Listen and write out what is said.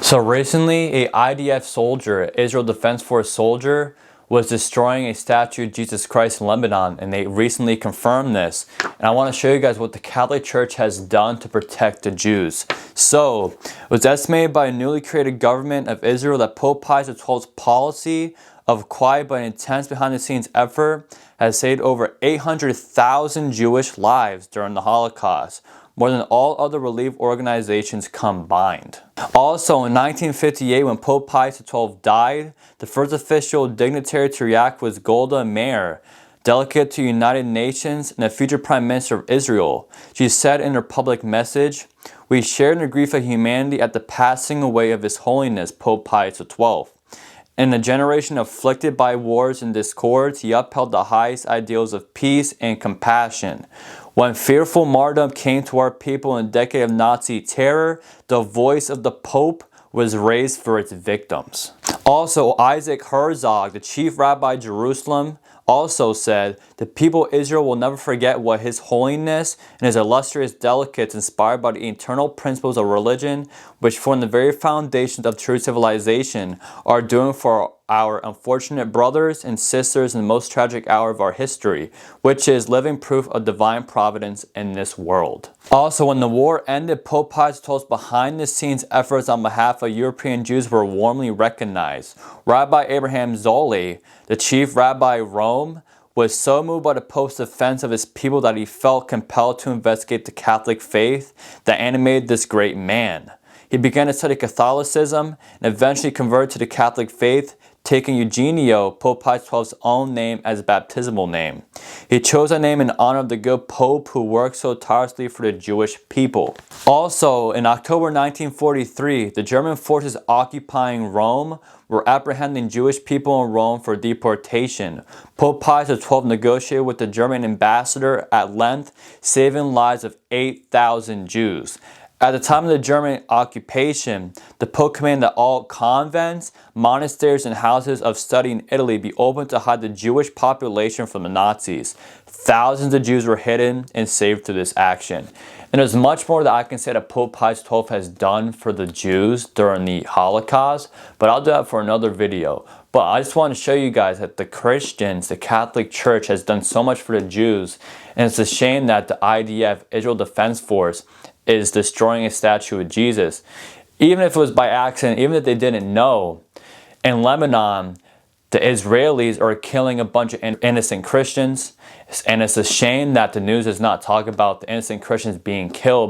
So recently, a IDF soldier, Israel Defense Force soldier, was destroying a statue of Jesus Christ in Lebanon, and they recently confirmed this. And I want to show you guys what the Catholic Church has done to protect the Jews. So, it was estimated by a newly created government of Israel that Pope Pius XII's policy of quiet but intense behind-the-scenes effort has saved over 800,000 Jewish lives during the Holocaust, more than all other relief organizations combined. Also, in 1958, when Pope Pius XII died, the first official dignitary to react was Golda Meir, delegate to the United Nations and the future Prime Minister of Israel. She said in her public message, "We share in the grief of humanity at the passing away of His Holiness Pope Pius XII. In a generation afflicted by wars and discords, he upheld the highest ideals of peace and compassion. When fearful martyrdom came to our people in a decade of Nazi terror, the voice of the Pope was raised for its victims." Also, Isaac Herzog, the chief rabbi of Jerusalem, also said, "The people of Israel will never forget what His Holiness and His illustrious delegates, inspired by the eternal principles of religion, which form the very foundations of true civilization, are doing for our unfortunate brothers and sisters in the most tragic hour of our history, which is living proof of divine providence in this world." Also, when the war ended, Pope Pius XII's behind-the-scenes efforts on behalf of European Jews were warmly recognized. Rabbi Abraham Zolli, the chief rabbi of Rome, was so moved by the Pope's defense of his people that he felt compelled to investigate the Catholic faith that animated this great man. He began to study Catholicism and eventually converted to the Catholic faith, taking Eugenio, Pope Pius XII's own name, as a baptismal name. He chose that name in honor of the good Pope who worked so tirelessly for the Jewish people. Also, in October 1943, the German forces occupying Rome were apprehending Jewish people in Rome for deportation. Pope Pius XII negotiated with the German ambassador at length, saving lives of 8,000 Jews. At the time of the German occupation, the Pope commanded that all convents, monasteries, and houses of study in Italy be open to hide the Jewish population from the Nazis. Thousands of Jews were hidden and saved through this action. And there's much more that I can say that Pope Pius XII has done for the Jews during the Holocaust, but I'll do that for another video. But I just want to show you guys that the Christians, the Catholic Church, has done so much for the Jews, and it's a shame that the IDF, Israel Defense Force, is destroying a statue of Jesus. Even if it was by accident, even if they didn't know, in Lebanon, the Israelis are killing a bunch of innocent Christians, and it's a shame that the news does not talk about the innocent Christians being killed.